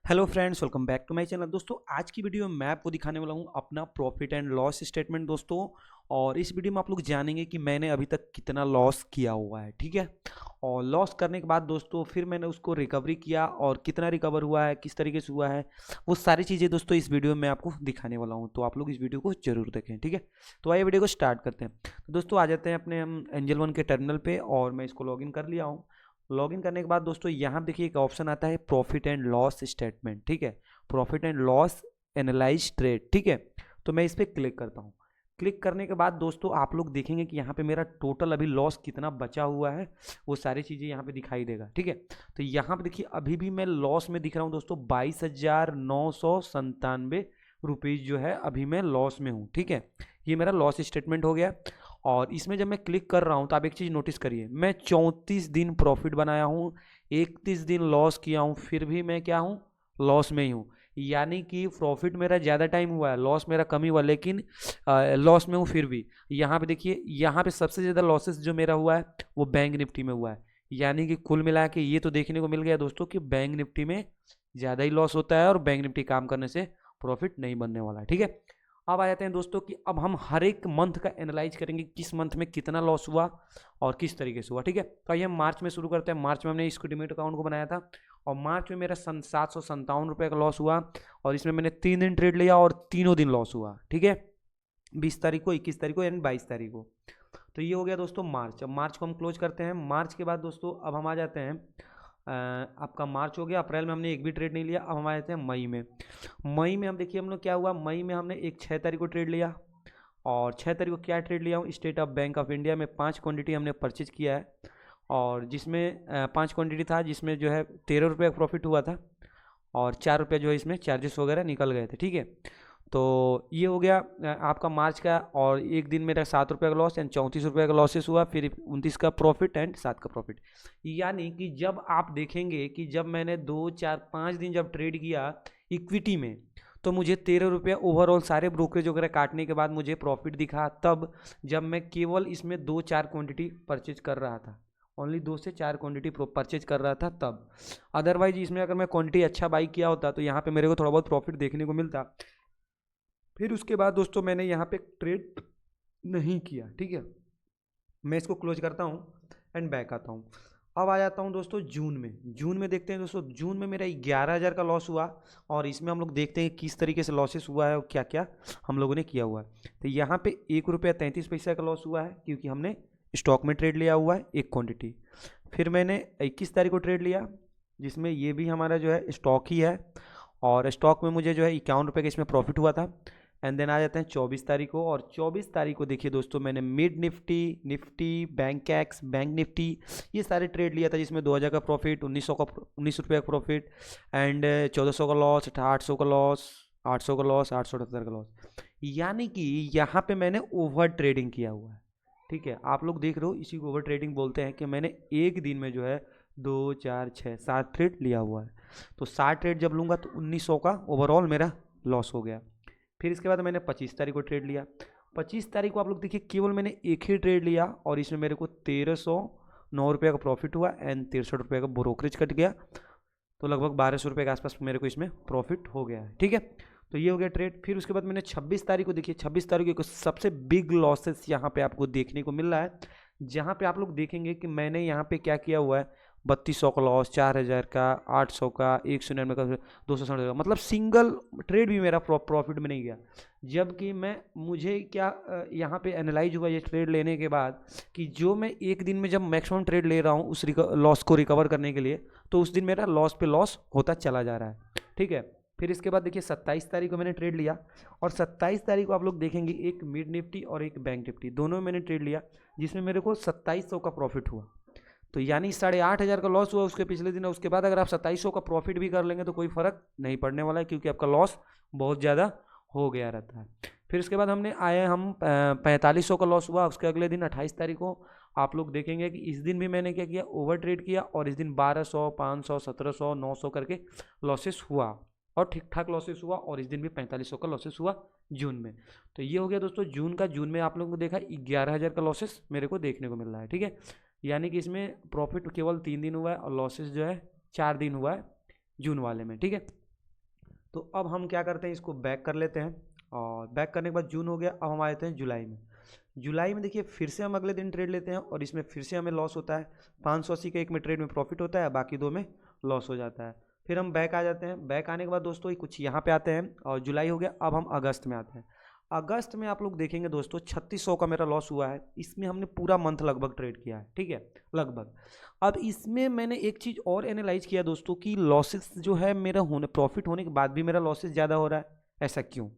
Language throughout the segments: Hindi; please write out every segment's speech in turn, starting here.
Hello friends, welcome back to my channel. दोस्तों, आज की वीडियो में मैं आपको दिखाने वाला हूं अपना प्रॉफिट एंड लॉस स्टेटमेंट दोस्तों। और इस वीडियो में आप लोग जानेंगे कि मैंने अभी तक कितना लॉस किया हुआ है, ठीक है। और लॉस करने के बाद दोस्तों फिर मैंने उसको रिकवरी किया और कितना रिकवर हुआ है, किस तरीके से हुआ है, वो सारी चीज़ें दोस्तों इस वीडियो में मैं आपको दिखाने वाला हूँ। तो आप लोग इस वीडियो को जरूर देखें, ठीक है। तो आइए वीडियो को स्टार्ट करते हैं। तो दोस्तों आ जाते हैं अपने हम एंजल वन के टर्मिनल पे और मैं इसको लॉगिन कर लिया हूँ। लॉगिन करने के बाद दोस्तों यहाँ देखिए एक ऑप्शन आता है प्रॉफिट एंड लॉस स्टेटमेंट, ठीक है। Profit and loss analyse trade, ठीक है। तो मैं इस पर क्लिक करता हूँ। क्लिक करने के बाद दोस्तों आप लोग देखेंगे कि यहाँ पे मेरा टोटल अभी लॉस कितना बचा हुआ है, वो सारी चीज़ें यहाँ पे दिखाई देगा, ठीक है। तो यहाँ पे देखिए अभी भी मैं लॉस में दिख रहा हूँ दोस्तों, 22,997 रुपीज़ जो है अभी मैं लॉस में हूँ, ठीक है। ये मेरा लॉस स्टेटमेंट हो गया। और इसमें जब मैं क्लिक कर रहा हूँ तो आप एक चीज़ नोटिस करिए, मैं 34 दिन प्रॉफिट बनाया हूँ, 31 दिन लॉस किया हूँ, फिर भी मैं क्या हूँ, लॉस में ही हूँ। यानी कि प्रॉफिट मेरा ज़्यादा टाइम हुआ है, लॉस मेरा कम ही हुआ, लेकिन लॉस में हूँ फिर भी। यहाँ पे देखिए, यहाँ पे सबसे ज़्यादा लॉसेस जो मेरा हुआ है वो बैंक निफ्टी में हुआ है। यानी कि कुल मिला के ये तो देखने को मिल गया दोस्तों कि बैंक निफ्टी में ज़्यादा ही लॉस होता है और बैंक निफ्टी काम करने से प्रॉफिट नहीं बनने वाला है, ठीक है। अब आ जाते हैं दोस्तों कि अब हम हर एक मंथ का एनालाइज करेंगे, किस मंथ में कितना लॉस हुआ और किस तरीके से हुआ, ठीक है। तो आइए हम मार्च में शुरू करते हैं। मार्च में हमने इसको डिमेट अकाउंट को बनाया था और मार्च में मेरा 757 रुपये का लॉस हुआ और इसमें मैंने 3 दिन ट्रेड लिया और तीनों दिन लॉस हुआ, ठीक है। 20 तारीख को, 21 तारीख को यानी 22 तारीख को। तो ये हो गया दोस्तों मार्च। अब मार्च को हम क्लोज करते हैं। मार्च के बाद दोस्तों अब हम आ जाते हैं, आपका मार्च हो गया। अप्रैल में हमने एक भी ट्रेड नहीं लिया। अब हम आ जाते हैं मई में। मई में हम देखिए हम लोग क्या हुआ, मई में हमने एक 6 तारीख को ट्रेड लिया और 6 तारीख को क्या ट्रेड लिया हूँ, state of bank of India में 5 क्वांटिटी हमने परचेज किया है और जिसमें 5 क्वांटिटी था, जिसमें जो है 13 रुपये का प्रॉफिट हुआ था और 4 रुपये जो है इसमें चार्जेस वगैरह निकल गए थे, ठीक है। तो ये हो गया आपका मार्च का। और एक दिन मेरा 7 रुपये का लॉस एंड 34 रुपये का लॉसेस हुआ, फिर 29 का प्रॉफिट एंड 7 का प्रॉफिट। यानी कि जब आप देखेंगे कि जब मैंने 2 4 5 दिन जब ट्रेड किया इक्विटी में, तो मुझे 13 रुपये ओवरऑल सारे ब्रोकरेज वगैरह काटने के बाद मुझे प्रॉफिट दिखा तब, जब मैं केवल इसमें 2 4 क्वांटिटी परचेज कर रहा था, ओनली 2 से 4 क्वांटिटी परचेज कर रहा था तब। अदरवाइज इसमें अगर मैं क्वांटिटी अच्छा बाई किया होता तो यहाँ पे मेरे को थोड़ा बहुत प्रॉफिट देखने को मिलता। फिर उसके बाद दोस्तों मैंने यहाँ पे ट्रेड नहीं किया, ठीक है। मैं इसको क्लोज करता हूँ एंड बैक आता हूँ। अब आ जाता हूँ दोस्तों जून में। जून में देखते हैं दोस्तों, जून में मेरा 11,000 का लॉस हुआ और इसमें हम लोग देखते हैं किस तरीके से लॉसेस हुआ है और क्या क्या हम लोगों ने किया हुआ है। तो यहाँ पे 1 रुपया 33 पैसा का लॉस हुआ है क्योंकि हमने स्टॉक में ट्रेड लिया हुआ है एक क्वांटिटी। फिर मैंने 21 तारीख को ट्रेड लिया, जिसमें ये भी हमारा जो है स्टॉक ही है और स्टॉक में मुझे जो है 51 रुपये का इसमें प्रॉफिट हुआ था। एंड देन आ जाते हैं 24 तारीख को। और 24 तारीख को देखिए दोस्तों, मैंने mid Nifty, Nifty, bank x, bank Nifty, ये सारे ट्रेड लिया था, जिसमें 2,000 का प्रॉफिट, 19 रुपये का प्रॉफिट एंड 1,400 का लॉस, 800 का लॉस, 800 का लॉस, 878 का लॉस। यानी कि यहाँ पे मैंने ओवर ट्रेडिंग किया हुआ है, ठीक है। आप लोग देख रहे हो, इसी को ओवर ट्रेडिंग बोलते हैं कि मैंने एक दिन में जो है 2 4 6 7 ट्रेड लिया हुआ है। तो 7 ट्रेड जब लूँगा तो 1,900 का ओवरऑल मेरा लॉस हो गया। फिर इसके बाद मैंने 25 तारीख को ट्रेड लिया। 25 तारीख को आप लोग देखिए केवल मैंने एक ही ट्रेड लिया और इसमें मेरे को 1,309 रुपये का प्रॉफिट हुआ एंड 63 रुपये का ब्रोकरेज कट गया। तो लगभग 1,200 रुपये के आसपास मेरे को इसमें प्रॉफिट हो गया है, ठीक है। तो ये हो गया ट्रेड। फिर उसके बाद मैंने 26 तारीख को देखिए, 26 तारीख को सबसे बिग लॉसेस यहाँ पे आपको देखने को मिल रहा है, जहाँ पे आप लोग देखेंगे कि मैंने यहाँ पे क्या किया हुआ है, 3200 का लॉस, 4,000 का, 800 का, 199 का, 260 का, मतलब सिंगल ट्रेड भी मेरा प्रॉफिट में नहीं गया। जबकि मैं मुझे क्या यहाँ पे एनालाइज हुआ ये ट्रेड लेने के बाद कि जो मैं एक दिन में जब मैक्सिमम ट्रेड ले रहा हूँ उस लॉस को रिकवर करने के लिए, तो उस दिन मेरा लॉस पे लॉस होता चला जा रहा है, ठीक है। फिर इसके बाद देखिए 27 तारीख को मैंने ट्रेड लिया और 27 तारीख को आप लोग देखेंगे एक मिड निफ्टी और एक बैंक निफ्टी, दोनों में मैंने ट्रेड लिया, जिसमें मेरे को 2700 का प्रॉफिट हुआ। तो यानी 8,500 का लॉस हुआ उसके पिछले दिन। उसके बाद अगर आप 2700 का प्रॉफिट भी कर लेंगे तो कोई फर्क नहीं पड़ने वाला है, क्योंकि आपका लॉस बहुत ज़्यादा हो गया रहता है। फिर उसके बाद हमने आए हम 4500 का लॉस हुआ उसके अगले दिन 28 तारीख को। आप लोग देखेंगे कि इस दिन भी मैंने क्या किया, ओवर ट्रेड किया और इस दिन 1200, 500, 1700, 900 करके लॉसेस हुआ और ठीक ठाक लॉसेस हुआ और इस दिन भी 4500 का लॉसेस हुआ जून में। तो ये हो गया दोस्तों जून का। जून में आप लोगों को देखा 11,000 का लॉसेस मेरे को देखने को मिल रहा है, ठीक है। यानी कि इसमें प्रॉफिट केवल 3 दिन हुआ है और लॉसेस जो है 4 दिन हुआ है जून वाले में, ठीक है। तो अब हम क्या करते हैं, इसको बैक कर लेते हैं, और बैक करने के बाद जून हो गया। अब हम आ जाते हैं जुलाई में। जुलाई में देखिए फिर से हम अगले दिन ट्रेड लेते हैं और इसमें फिर से हमें लॉस होता है। 580 का एक में ट्रेड में प्रॉफिट होता है, बाकी दो में लॉस हो जाता है। फिर हम बैक आ जाते हैं। बैक आने के बाद दोस्तों ये कुछ यहाँ पे आते हैं, और जुलाई हो गया। अब हम अगस्त में आते हैं। अगस्त में आप लोग देखेंगे दोस्तों 3600 का मेरा लॉस हुआ है। इसमें हमने पूरा मंथ लगभग ट्रेड किया है, ठीक है, लगभग। अब इसमें मैंने एक चीज़ और एनालाइज किया दोस्तों कि लॉसेस जो है मेरा होने, प्रॉफिट होने के बाद भी मेरा लॉसेस ज़्यादा हो रहा है, ऐसा क्यों?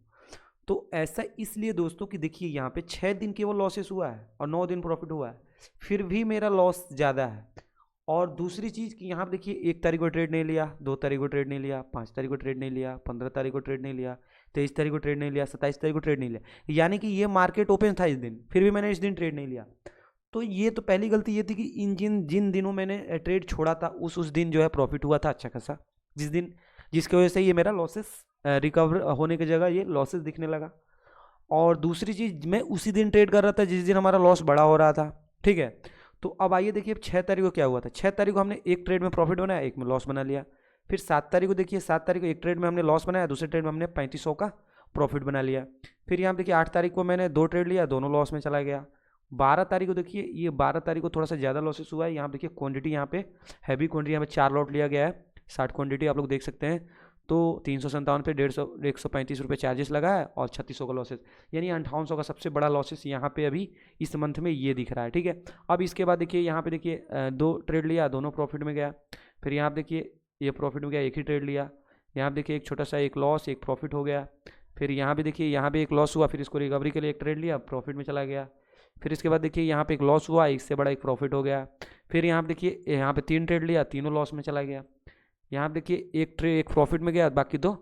तो ऐसा इसलिए दोस्तों कि देखिए यहाँ पे 6 दिन केवल लॉसेस हुआ है और 9 दिन प्रॉफिट हुआ है, फिर भी मेरा लॉस ज़्यादा है। और दूसरी चीज़ कि यहाँ पे देखिए 1 तारीख को ट्रेड नहीं लिया, 2 तारीख को ट्रेड नहीं लिया, 5 तारीख को ट्रेड नहीं लिया, 15 तारीख को ट्रेड नहीं लिया, 23 तारीख को ट्रेड नहीं लिया, 27 तारीख को ट्रेड नहीं लिया, यानी कि ये मार्केट ओपन था इस दिन, फिर भी मैंने इस दिन ट्रेड नहीं लिया। तो ये तो पहली गलती ये थी कि इन जिन दिनों मैंने ट्रेड छोड़ा था उस दिन जो है प्रॉफिट हुआ था अच्छा खासा, जिसकी वजह से ये मेरा लॉसेस रिकवर होने की जगह ये लॉसेस दिखने लगा। और दूसरी चीज़, मैं उसी दिन ट्रेड कर रहा था जिस दिन हमारा लॉस बड़ा हो रहा था, ठीक है। तो अब आइए देखिए 6 तारीख को क्या हुआ था। 6 तारीख को हमने एक ट्रेड में प्रॉफिट बनाया, एक में लॉस बना लिया। फिर 7 तारीख को देखिए, 7 तारीख को एक ट्रेड में हमने लॉस बनाया, दूसरे ट्रेड में हमने 3500 का प्रॉफिट बना लिया। फिर यहाँ देखिए 8 तारीख को मैंने 2 ट्रेड लिया, दोनों लॉस में चला गया। 12 तारीख को देखिए, ये 12 तारीख को थोड़ा सा ज़्यादा लॉसेस हुआ है। यहाँ देखिए क्वांटिटी, यहाँ पे हैवी क्वांटिटी, यहाँ पे 4 लॉट लिया गया है, 60 क्वांटिटी आप लोग देख सकते हैं। तो 357 पे 135 रुपये चार्जेस लगा है और 3600 का लॉसेस, यानी 5800 का सबसे बड़ा लॉसेस यहाँ पे अभी इस मंथ में ये दिख रहा है, ठीक है। अब इसके बाद देखिए यहाँ पे देखिए 2 ट्रेड लिया, दोनों प्रॉफिट में गया। फिर यहाँ पे देखिए ये प्रॉफिट में गया, एक ही ट्रेड लिया। यहाँ पे देखिए एक छोटा सा एक लॉस, एक प्रॉफिट हो गया। फिर यहाँ पे देखिए यहाँ पे एक लॉस हुआ, फिर इसको रिकवरी के लिए एक ट्रेड लिया, प्रॉफिट में चला गया। फिर इसके बाद देखिए यहाँ पे एक लॉस हुआ, इससे बड़ा एक प्रॉफिट हो गया। फिर यहाँ पे देखिए यहाँ पे 3 ट्रेड लिया, तीनों लॉस में चला गया। यहाँ पे देखिए एक प्रॉफिट में गया, बाकी 2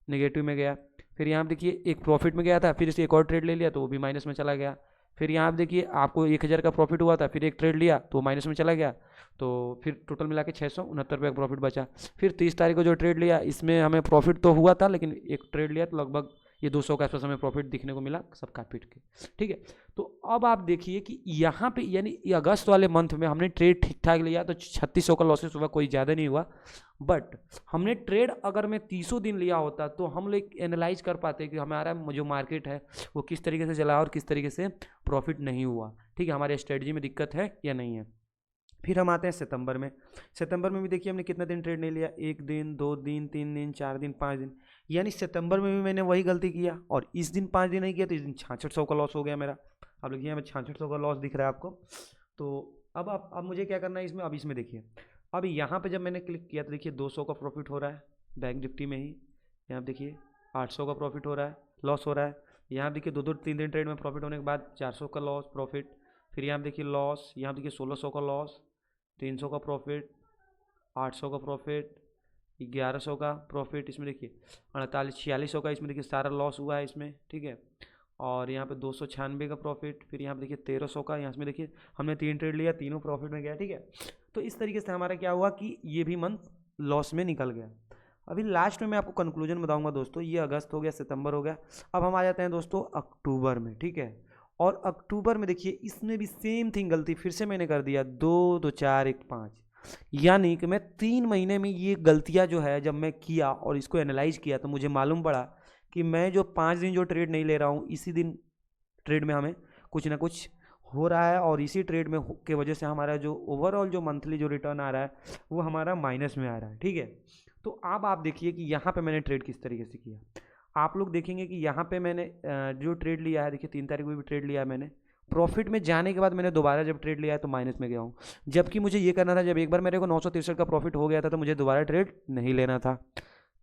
नेगेटिव में गया। फिर यहाँ पे देखिए एक प्रॉफिट में गया था, फिर इसे एक और ट्रेड ले लिया तो वो भी माइनस में चला गया। फिर यहाँ पे देखिए आपको 1000 का प्रॉफिट हुआ था, फिर एक ट्रेड लिया तो माइनस में चला गया, तो फिर टोटल मिला के 669 रुपये का प्रॉफिट बचा। फिर 30 तारीख को जो ट्रेड लिया, इसमें हमें प्रॉफिट तो हुआ था, लेकिन एक ट्रेड लिया तो लगभग ये 200 के आसपास हमें प्रॉफिट दिखने को मिला सब काट पीट के, ठीक है। तो अब आप देखिए कि यहाँ पे यानी ये अगस्त वाले मंथ में हमने ट्रेड ठीक ठाक लिया तो 3600 का लॉसेस हुआ, कोई ज़्यादा नहीं हुआ। बट हमने ट्रेड अगर मैं 30 दिन लिया होता तो हम लोग एनालाइज कर पाते कि हमारा जो मार्केट है वो किस तरीके से चला और किस तरीके से प्रॉफिट नहीं हुआ, ठीक है, हमारे स्ट्रेटजी में दिक्कत है या नहीं है। फिर हम आते हैं सितंबर में। सितंबर में भी देखिए हमने कितना दिन ट्रेड नहीं लिया, 1 दिन, 2 दिन, 3 दिन, 4 दिन, 5 दिन, यानी सितंबर में भी मैंने वही गलती किया। और इस दिन 5 दिन नहीं किया तो इस दिन 6600 का लॉस हो गया मेरा। अब देखिए यहाँ पे 6600 का लॉस दिख रहा है आपको। तो अब मुझे क्या करना है इसमें, अब इसमें देखिए, अब यहाँ पे जब मैंने क्लिक किया तो देखिए 200 का प्रॉफिट हो रहा है बैंक निफ्टी में ही। यहाँ पे देखिए 800 का प्रॉफिट हो रहा है, लॉस हो रहा है। यहाँ देखिए 2-2 3 दिन ट्रेड में प्रॉफिट होने के बाद 400 का लॉस प्रॉफिट। फिर यहाँ देखिए लॉस, यहाँ देखिए 1600 का लॉस, 300 का प्रॉफिट, 800 का प्रॉफिट, 1100 का प्रॉफिट। इसमें देखिए 4600 का इसमें देखिए सारा लॉस हुआ है इसमें, ठीक है। और यहाँ पे 296 का प्रॉफिट। फिर यहाँ पे देखिए 1300 का, यहाँ में देखिए हमने 3 ट्रेड लिया, तीनों प्रॉफिट में गया, ठीक है। तो इस तरीके से हमारा क्या हुआ कि ये भी मंथ लॉस में निकल गया। अभी लास्ट में मैं आपको कंक्लूजन बताऊंगा दोस्तों। ये अगस्त हो गया, सितंबर हो गया। अब हम आ जाते हैं दोस्तों अक्टूबर में, ठीक है। और अक्टूबर में देखिए इसमें भी सेम थिंग गलती फिर से मैंने कर दिया, 2 2 4 1 5, यानी कि मैं 3 महीने में ये गलतियां जो है जब मैं किया और इसको एनालाइज किया तो मुझे मालूम पड़ा कि मैं जो 5 दिन जो ट्रेड नहीं ले रहा हूँ, इसी दिन ट्रेड में हमें कुछ ना कुछ हो रहा है, और इसी ट्रेड में के वजह से हमारा जो ओवरऑल जो मंथली जो रिटर्न आ रहा है वो हमारा माइनस में आ रहा है, ठीक है। तो अब आप देखिए कि यहाँ पे मैंने ट्रेड किस तरीके से किया। आप लोग देखेंगे कि यहाँ पे मैंने जो ट्रेड लिया है, देखिए 3 तारीख को भी ट्रेड लिया है मैंने, प्रॉफिट में जाने के बाद मैंने दोबारा जब ट्रेड लिया है तो माइनस में गया हूँ। जबकि मुझे ये करना था, जब एक बार मेरे को 963 का प्रॉफिट हो गया था तो मुझे दोबारा ट्रेड नहीं लेना था।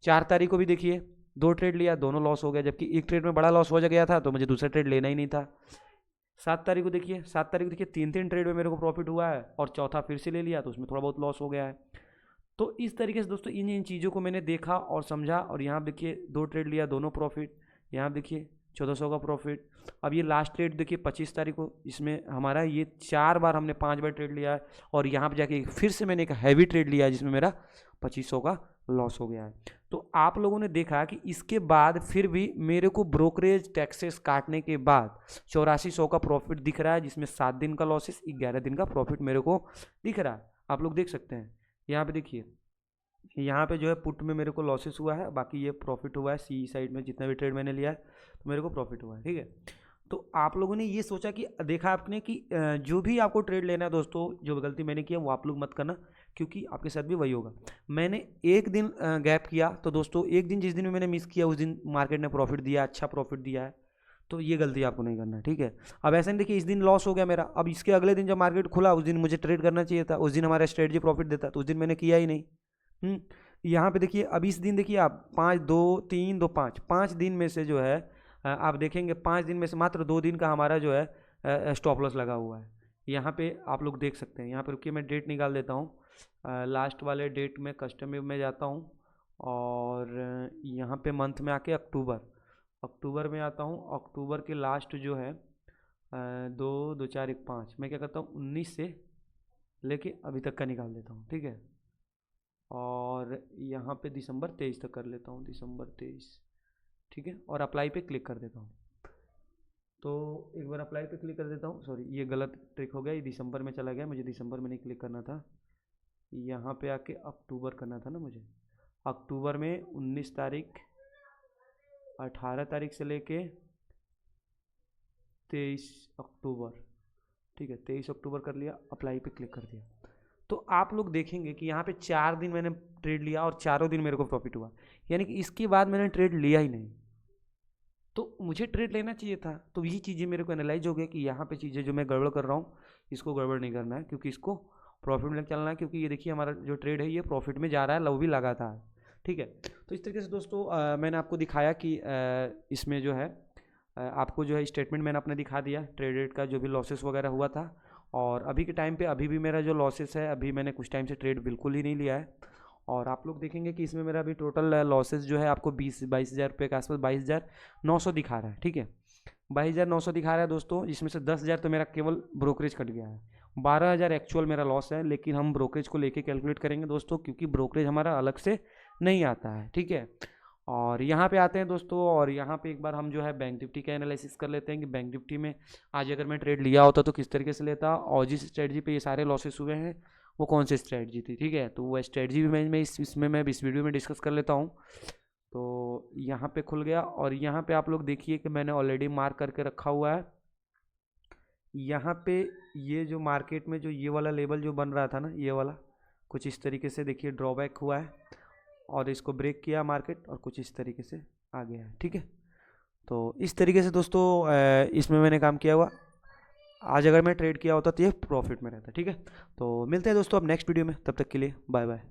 4 तारीख को भी देखिए 2 ट्रेड लिया, दोनों लॉस हो गया, जबकि एक ट्रेड में बड़ा लॉस हो गया था तो मुझे दूसरा ट्रेड लेना ही नहीं था। 7 तारीख को देखिए, 7 तारीख को देखिए 3 ट्रेड में मेरे को प्रॉफिट हुआ है और चौथा फिर से ले लिया तो उसमें थोड़ा बहुत लॉस हो गया है। तो इस तरीके से दोस्तों इन चीज़ों को मैंने देखा और समझा। और यहाँ देखिए 2 ट्रेड लिया, दोनों प्रॉफिट। यहाँ देखिए 1400 का प्रॉफिट। अब ये लास्ट ट्रेड देखिए 25 तारीख को, इसमें हमारा ये 4 बार हमने 5 बार ट्रेड लिया है, और यहाँ पे जाके फिर से मैंने एक हैवी ट्रेड लिया है जिसमें मेरा 2500 का लॉस हो गया है। तो आप लोगों ने देखा कि इसके बाद फिर भी मेरे को ब्रोकरेज टैक्सेस काटने के बाद 8400 का प्रॉफिट दिख रहा है, जिसमें 7 दिन का लॉसेस, 11 दिन का प्रॉफिट मेरे को दिख रहा है। आप लोग देख सकते हैं यहाँ पे देखिए यहाँ पे जो है पुट में मेरे को लॉसेस हुआ है, बाकी ये प्रॉफिट हुआ है। सी साइड में जितना भी ट्रेड मैंने लिया है तो मेरे को प्रॉफिट हुआ है, ठीक है। तो आप लोगों ने ये सोचा कि देखा आपने कि जो भी आपको ट्रेड लेना है दोस्तों, जो गलती मैंने किया वो आप लोग मत करना, क्योंकि आपके साथ भी वही होगा। मैंने एक दिन गैप किया, तो दोस्तों एक दिन जिस दिन मैंने मिस किया उस दिन मार्केट ने प्रॉफिट दिया, अच्छा प्रॉफिट दिया है, तो ये गलती आपको नहीं करना है, ठीक है। अब ऐसा नहीं देखिए इस दिन लॉस हो गया मेरा, अब इसके अगले दिन जब मार्केट खुला उस दिन मुझे ट्रेड करना चाहिए था, उस दिन हमारा स्ट्रेटजी प्रॉफिट देता, तो उस दिन मैंने किया ही नहीं। यहाँ पे देखिए अब इस दिन देखिए आप 5 2 3 2 5 5 दिन में से जो है आप देखेंगे 5 दिन में से मात्र 2 दिन का हमारा जो है स्टॉप लॉस लगा हुआ है। यहाँ पे आप लोग देख सकते हैं, यहाँ पे रुकिए मैं डेट निकाल देता हूँ। लास्ट वाले डेट में कस्टम में जाता हूँ और यहाँ पे मंथ में आके अक्टूबर में आता हूँ। अक्टूबर के लास्ट जो है 2 2 4 1 5 मैं क्या करता हूँ 19 से लेके अभी तक का निकाल देता हूँ, ठीक है। और यहाँ पे दिसंबर 23 तक कर लेता हूँ, दिसंबर 23, ठीक है। और अप्लाई पे क्लिक कर देता हूँ। तो एक बार अप्लाई पे क्लिक कर देता हूँ, सॉरी ये गलत ट्रिक हो गया, ये दिसंबर में चला गया, मुझे दिसंबर में नहीं क्लिक करना था, यहाँ पे आके अक्टूबर करना था ना मुझे। अक्टूबर में 19 तारीख 18 तारीख से लेके 23 अक्टूबर, ठीक है, 23 अक्टूबर कर लिया, अप्लाई पे क्लिक कर दिया। तो आप लोग देखेंगे कि यहाँ पे 4 दिन मैंने ट्रेड लिया और चारों दिन मेरे को प्रॉफिट हुआ, यानी कि इसके बाद मैंने ट्रेड लिया ही नहीं। तो मुझे ट्रेड लेना चाहिए था। तो ये चीज़ें मेरे को एनालाइज हो गया कि यहाँ पे चीज़ें जो मैं गड़बड़ कर रहा हूँ इसको गड़बड़ नहीं करना है, क्योंकि इसको प्रॉफिट में चलना है, क्योंकि ये देखिए हमारा जो ट्रेड है ये प्रॉफिट में जा रहा है, लव भी लगाता है, ठीक है। तो इस तरीके से दोस्तों मैंने आपको दिखाया कि इसमें जो है आपको जो है स्टेटमेंट मैंने अपने दिखा दिया, ट्रेडेड का जो भी लॉसेस वगैरह हुआ था। और अभी के टाइम पे अभी भी मेरा जो लॉसेस है, अभी मैंने कुछ टाइम से ट्रेड बिल्कुल ही नहीं लिया है। और आप लोग देखेंगे कि इसमें मेरा अभी टोटल लॉसेस जो है आपको 22,000 रुपये के आसपास 22,900 दिखा रहा है, ठीक है। 22,900 दिखा रहा है दोस्तों, जिसमें से 10,000 तो मेरा केवल ब्रोकरेज कट गया है। 12,000 एक्चुअल मेरा लॉस है, लेकिन हम ब्रोकरेज को लेके कैलकुलेट करेंगे दोस्तों, क्योंकि ब्रोकरेज हमारा अलग से नहीं आता है, ठीक है। और यहाँ पे आते हैं दोस्तों, और यहाँ पे एक बार हम जो है बैंक निफ्टी का एनालिसिस कर लेते हैं कि बैंक निफ्टी में आज अगर मैं ट्रेड लिया होता तो किस तरीके से लेता, और जिस स्ट्रेटजी पे ये सारे लॉसेस हुए हैं वो कौन सी स्ट्रेटजी थी, ठीक है। तो वो स्ट्रेटजी भी मैं इसमें मैं इस वीडियो में डिस्कस कर लेता हूँ। तो यहाँ पे खुल गया, और यहाँ पे आप लोग देखिए कि मैंने ऑलरेडी मार्क करके रखा हुआ है। यहाँ पे ये जो मार्केट में जो ये वाला लेवल जो बन रहा था ना, ये वाला कुछ इस तरीके से देखिए ड्रॉबैक हुआ है, और इसको ब्रेक किया मार्केट और कुछ इस तरीके से आ गया है, ठीक है। तो इस तरीके से दोस्तों इसमें मैंने काम किया हुआ। आज अगर मैं ट्रेड किया होता तो ये प्रॉफिट में रहता, ठीक है। तो मिलते हैं दोस्तों अब नेक्स्ट वीडियो में, तब तक के लिए बाय बाय।